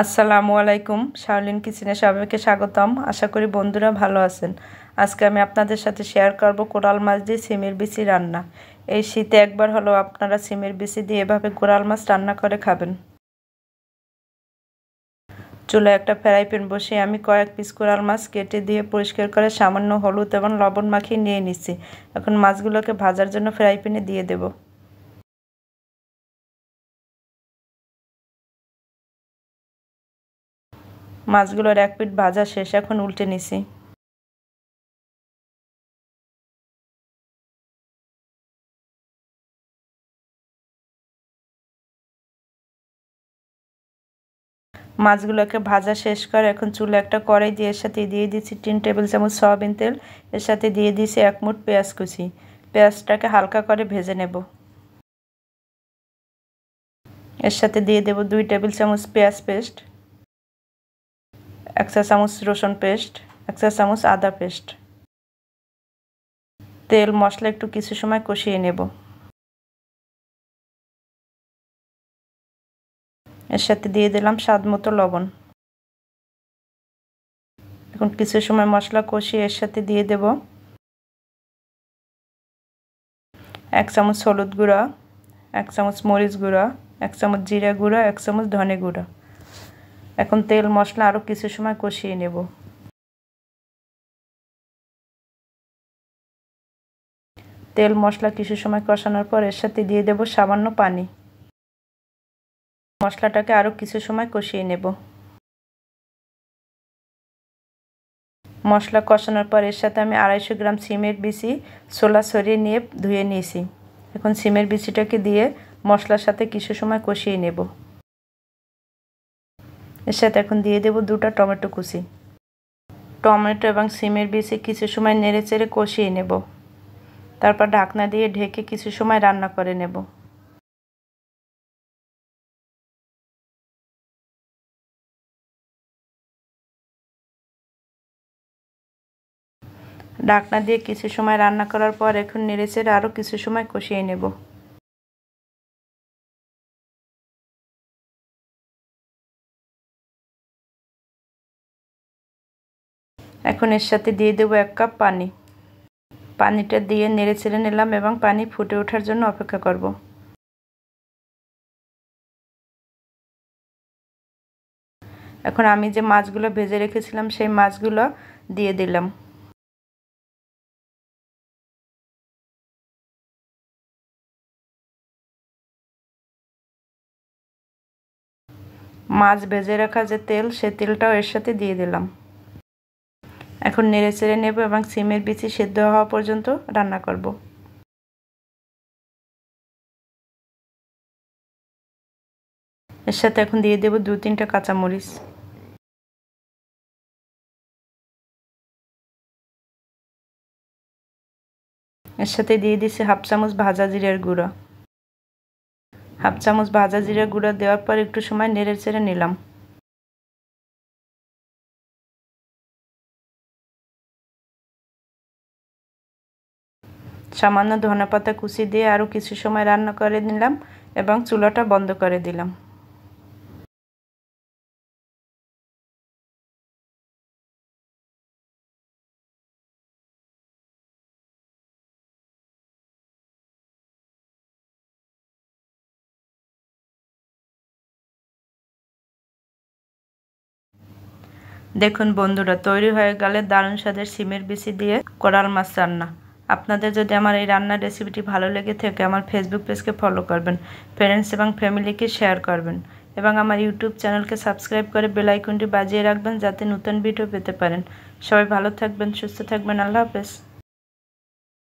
আসসালামু আলাইকুম, শাওলিন কিচেনে সবাইকে স্বাগতম। আশা করি বন্ধুরা ভালো আছেন। আজকে আমি আপনাদের সাথে শেয়ার করব কোরাল মাছ দিয়ে সিমের বিচি রান্না। এই শীতে একবার হলো আপনারা সিমের বিচি দিয়ে এভাবে কোরাল মাছ রান্না করে খাবেন। চুলায় একটা ফ্রাই প্যান বসিয়ে আমি কয়েক পিস কোরাল মাছ কেটে দিয়ে পরিষ্কার করে সামান্য হলুদ এবং লবণ মাখিয়ে নিয়ে নিচ্ছি। এখন মাছগুলোকে ভাজার জন্য ফ্রাই প্যানে দিয়ে দেব। মাছগুলোর এক পিঠ ভাজা শেষ, এখন উল্টে নিছি। মাছগুলোকে ভাজা শেষ করে এখন চুলে একটা কড়াই দিয়ে এর সাথে দিয়ে দিচ্ছি 3 টেবিল চামচ সয়াবিন তেল। এর সাথে দিয়ে দিয়েছি 1 মুঠ পেঁয়াজ কুচি। পেঁয়াজটাকে হালকা করে ভেজে নেব। এর সাথে দিয়ে দেব 2 টেবিল চামচ পেঁয়াজ পেস্ট, 1 চা চামচ রসুন পেস্ট, 1 চা চামচ আদা পেস্ট। তেল মশলা একটু কিছু সময় কষিয়ে নেব। এর সাথে দিয়ে দিলাম স্বাদ মতো লবণ। এখন কিছু সময় মশলা কষিয়ে এর সাথে দিয়ে দেব 1 চামচ হলুদ গুঁড়া, 1 চামচ মরিচ গুঁড়া, 1 চামচ জিরা গুঁড়া, 1 চামচ ধনে গুঁড়া। এখন তেল মশলা আরও কিছু সময় কষিয়ে নেব। তেল মশলা কিছু সময় কষানোর পর এর সাথে দিয়ে দেব সামান্য পানি। মশলাটাকে আরও কিছু সময় কষিয়ে নেব। মশলা কষানোর পর এর সাথে আমি 250 গ্রাম সিমের বিচি ছোলা ছড়িয়ে নিয়ে ধুয়ে নিয়েছি। এখন সিমের বিচিটাকে দিয়ে মশলার সাথে কিছু সময় কষিয়ে নেব। এর সাথে এখন দিয়ে দেব 2টা টমেটো কুচি। টমেটো এবং সিমের বিচি কিছু সময় নেড়েচেড়ে কষিয়ে নেব। তারপর ঢাকনা দিয়ে ঢেকে কিছু সময় রান্না করে নেব। ঢাকনা দিয়ে কিছু সময় রান্না করার পর এখন নেড়েচেড়ে আরও কিছু সময় কষিয়ে নেব। এখন এর সাথে দিয়ে দেব 1 কাপ পানি। পানিটা দিয়ে নেড়েচেড়ে নিলাম এবং পানি ফুটে ওঠার জন্য অপেক্ষা করব। এখন আমি যে মাছগুলো ভেজে রেখেছিলাম সেই মাছগুলো দিয়ে দিলাম। মাছ ভেজে রাখা যে তেল, সে তেলটাও এর সাথে দিয়ে দিলাম। এখন নেড়েচেড়ে নেব এবং সিমের বিচি সেদ্ধ হওয়া পর্যন্ত রান্না করব। এর সাথে এখন দিয়ে দেব 2-3টা কাঁচামরিচ। এর সাথে দিয়ে দিচ্ছি 1/2 চামচ ভাজা জিরার গুঁড়ো। 1/2 চামচ ভাজা জিরার গুঁড়ো দেওয়ার পর একটু সময় নেড়েচেড়ে নিলাম। সামান্য ধনেপাতা কুচি দিয়ে আরও কিছু সময় রান্না করে নিলাম এবং চুলাটা বন্ধ করে দিলাম। দেখুন বন্ধুরা, তৈরি হয়ে গেলে দারুণ স্বাদের সিমের বিচি দিয়ে কোরাল মাছ রান্না। আপনাদের যদি আমার এই রান্নার রেসিপিটি ভালো লেগে থাকে আমার ফেসবুক পেজকে ফলো করবেন, ফ্রেন্ডস এবং ফ্যামিলিকে শেয়ার করবেন এবং আমার ইউটিউব চ্যানেলকে সাবস্ক্রাইব করে বেল আইকনটি বাজিয়ে রাখবেন যাতে নতুন ভিডিও পেতে পারেন। সবাই ভালো থাকবেন, সুস্থ থাকবেন। আল্লাহ হাফেজ।